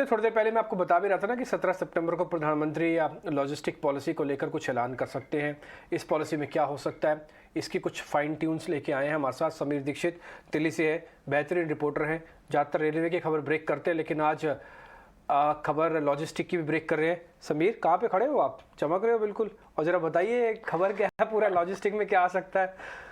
थोड़ी देर पहले मैं आपको बता भी रहा था ना कि 17 सितंबर को प्रधानमंत्री या लॉजिस्टिक पॉलिसी को लेकर कुछ ऐलान कर सकते हैं। इस पॉलिसी में क्या हो सकता है, इसकी कुछ फाइन ट्यून्स लेके आए हैं हमारे साथ समीर दीक्षित दिल्ली से है, बेहतरीन रिपोर्टर हैं। ज़्यादातर रेलवे की खबर ब्रेक करते हैं, लेकिन आज खबर लॉजिस्टिक की भी ब्रेक कर रहे हैं। समीर, कहाँ पे खड़े हो आप? चमक रहे हो बिल्कुल। और ज़रा बताइए खबर क्या है, पूरा लॉजिस्टिक में क्या आ सकता है?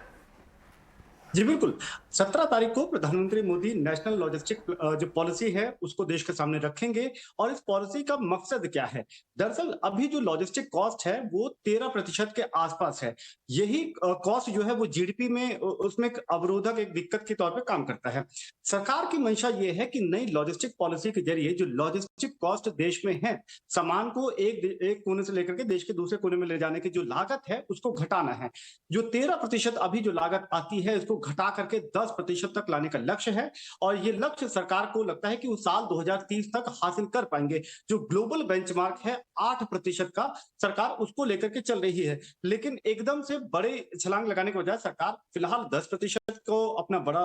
जी बिल्कुल। 17 तारीख को प्रधानमंत्री मोदी नेशनल लॉजिस्टिक जो पॉलिसी है उसको देश के सामने रखेंगे। और इस पॉलिसी का मकसद क्या है? दरअसल अभी जो लॉजिस्टिक कॉस्ट है वो 13% के आसपास है। यही कॉस्ट जो है वो जीडीपी में उसमें एक अवरोधक, एक दिक्कत के तौर पे काम करता है। सरकार की मंशा ये है कि नई लॉजिस्टिक पॉलिसी के जरिए जो लॉजिस्टिक कॉस्ट देश में है, सामान को एक कोने से लेकर के देश के दूसरे कोने में ले जाने की जो लागत है उसको घटाना है। जो 13% अभी जो लागत आती है इसको घटा करके 10% तक लाने का लक्ष्य है। और ये लक्ष्य सरकार को लगता है कि वो साल 2030 तक हासिल कर पाएंगे। जो ग्लोबल बेंचमार्क है 8% का, सरकार उसको लेकर के चल रही है। लेकिन एकदम से बड़े छलांग लगाने के बजाय सरकार फिलहाल 10% को अपना बड़ा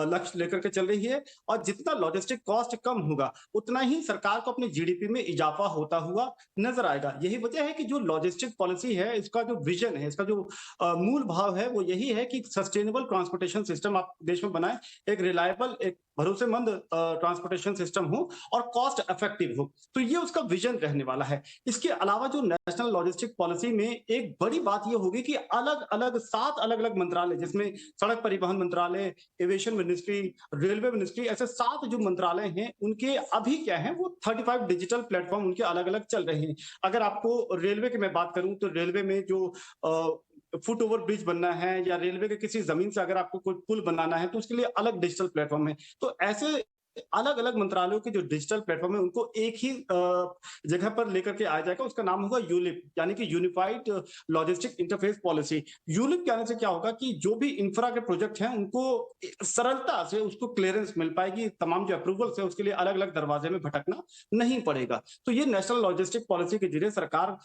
लक्ष्य लेकर के चल रही है। और जितना लॉजिस्टिक कॉस्ट कम होगा उतना ही सरकार को अपने जीडीपी में इजाफा होता हुआ नजर आएगा। यही वजह है कि जो लॉजिस्टिक पॉलिसी है, इसका जो विजन है, इसका जो मूल भाव है वो यही है कि सस्टेनेबल ट्रांसपोर्टेशन सिस्टम आप देश में बनाएं, एक रिलायबल, एक भरोसेमंद ट्रांसपोर्टेशन सिस्टम हो और कॉस्ट इफेक्टिव हो। तो ये उसका विजन रहने वाला है। इसके अलावा जो नेशनल लॉजिस्टिक पॉलिसी में एक बड़ी बात ये होगी कि अलग अलग 7 अलग अलग मंत्रालय, जिसमें सड़क परिवहन मंत्रालय, एविएशन मिनिस्ट्री, रेलवे मिनिस्ट्री, ऐसे 7 जो मंत्रालय हैं उनके अभी क्या है वो 35 डिजिटल प्लेटफॉर्म उनके अलग अलग चल रहे हैं। अगर आपको रेलवे की मैं बात करूं तो रेलवे में जो फुट ओवर ब्रिज बनना है या रेलवे के किसी जमीन से अगर आपको कोई पुल बनाना है तो उसके लिए अलग डिजिटल प्लेटफॉर्म है। तो ऐसे अलग अलग मंत्रालयों के जो डिजिटल प्लेटफॉर्म है उनको एक ही जगह पर लेकर के आया जाएगा। उसका नाम होगा यूलिप, यानी कि unified logistic interface policy. ULIP के आने से क्या होगा कि जो भी इंफ्रा के प्रोजेक्ट हैं उनको सरलता से उसको क्लियरेंस मिल पाएगी। तमाम जो अप्रूवल्स है उसके लिए अलग अलग दरवाजे में भटकना नहीं पड़ेगा। तो ये नेशनल लॉजिस्टिक पॉलिसी के जरिए सरकार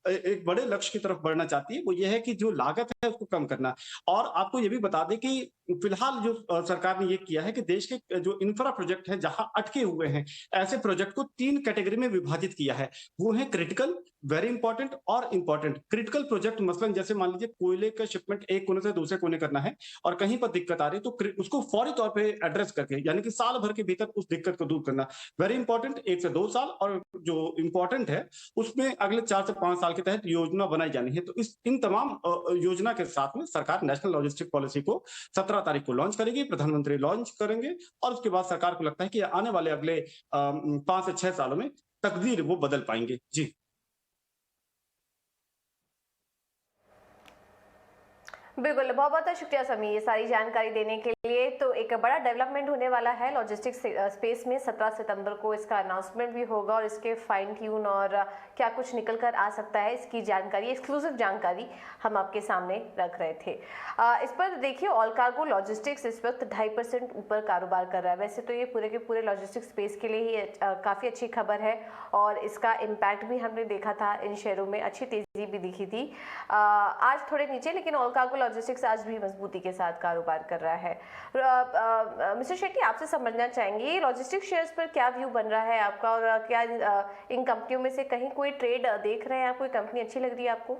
एक बड़े लक्ष्य की तरफ बढ़ना चाहती है। वो ये है कि जो लागत है उसको कम करना। और आपको ये भी बता दें कि फिलहाल जो सरकार ने ये किया है कि देश के जो इंफ्रा प्रोजेक्ट है जहां अटके हुए हैं, ऐसे प्रोजेक्ट को 3 कैटेगरी में विभाजित किया है। वो है क्रिटिकल, वेरी इंपॉर्टेंट और इंपॉर्टेंट। क्रिटिकल प्रोजेक्ट मसलन जैसे मान लीजिए कोयले का शिपमेंट एक कोने से दूसरे कोने करना है और कहीं पर दिक्कत आ रही है तो उसको फौरी तौर पे एड्रेस करके, यानी कि साल भर के भीतर उस दिक्कत को दूर करना। वेरी इंपॉर्टेंट 1 से 2 साल, और जो इंपॉर्टेंट है उसमें अगले 4 से 5 साल के तहत योजना बनाई जानी है। तो इन तमाम योजना के साथ में सरकार नेशनल लॉजिस्टिक पॉलिसी को 17 तारीख को लॉन्च करेगी, प्रधानमंत्री लॉन्च करेंगे। और उसके बाद सरकार को लगता है कि आने वाले अगले 5 से 6 सालों में तकदीर वो बदल पाएंगे। जी बिल्कुल, बहुत बहुत शुक्रिया समी ये सारी जानकारी देने के लिए। तो एक बड़ा डेवलपमेंट होने वाला है लॉजिस्टिक्स स्पेस में। 17 सितंबर को इसका अनाउंसमेंट भी होगा और इसके फाइन ट्यून और क्या कुछ निकल कर आ सकता है इसकी जानकारी, एक्सक्लूसिव जानकारी हम आपके सामने रख रहे थे। इस पर देखिए, ऑल कार्गो लॉजिस्टिक्स इस वक्त 2.5% ऊपर कारोबार कर रहा है। वैसे तो ये पूरे के पूरे लॉजिस्टिक्स स्पेस के लिए ही काफ़ी अच्छी खबर है और इसका इम्पैक्ट भी हमने देखा था, इन शेयरों में अच्छी तेज़ी भी दिखी थी। आज थोड़े नीचे, लेकिन ऑल कार्गो लॉजिस्टिक्स आज भी मजबूती के साथ कारोबार कर रहा है। मिस्टर शेट्टी, आपसे समझना चाहेंगे लॉजिस्टिक्स शेयर्स पर क्या व्यू बन रहा है आपका, और क्या इन कंपनियों में से कहीं कोई ट्रेड देख रहे हैं आप, कोई कंपनी अच्छी लग रही है आपको?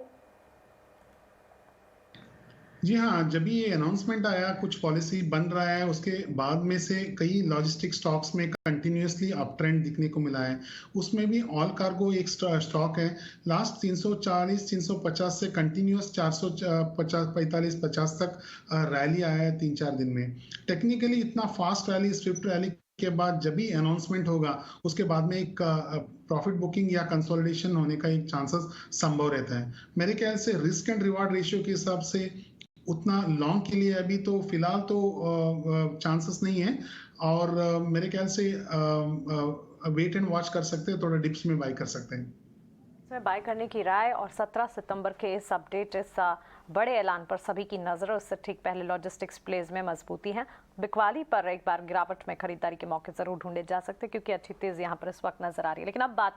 जी हाँ, जब ये अनाउंसमेंट आया कुछ पॉलिसी बन रहा है उसके बाद में से कई लॉजिस्टिक स्टॉक्स में कंटिन्यूअसली अप ट्रेंड दिखने को मिला है। उसमें भी ऑल कार्गो एक स्टॉक है। लास्ट 340 350 से कंटिन्यूअस 450 45 50 तक रैली आया है 3-4 दिन में। टेक्निकली इतना फास्ट रैली, स्विफ्ट रैली के बाद जब भी अनाउंसमेंट होगा उसके बाद में एक प्रॉफिट बुकिंग या कंसोलिडेशन होने का एक चांसेस संभव रहता है। मेरे ख्याल से रिस्क एंड रिवार्ड रेशियो के हिसाब से उतना लॉन्ग के लिए अभी तो फिलहाल तो चांसेस नहीं है। और मेरे ख्याल से वेट एंड वॉच कर सकते हैं, थोड़ा डिप्स में बाय कर सकते हैं। इसमें बाय करने की राय। और 17 सितंबर के इस अपडेट, इस बड़े ऐलान पर सभी की नजर, उससे ठीक पहले लॉजिस्टिक्स प्लेस में मजबूती है। बिकवाली पर एक बार गिरावट में खरीदारी के मौके जरूर ढूंढे जा सकते हैं क्योंकि अच्छी तेज यहाँ पर इस वक्त नजर आ रही है। लेकिन अब बात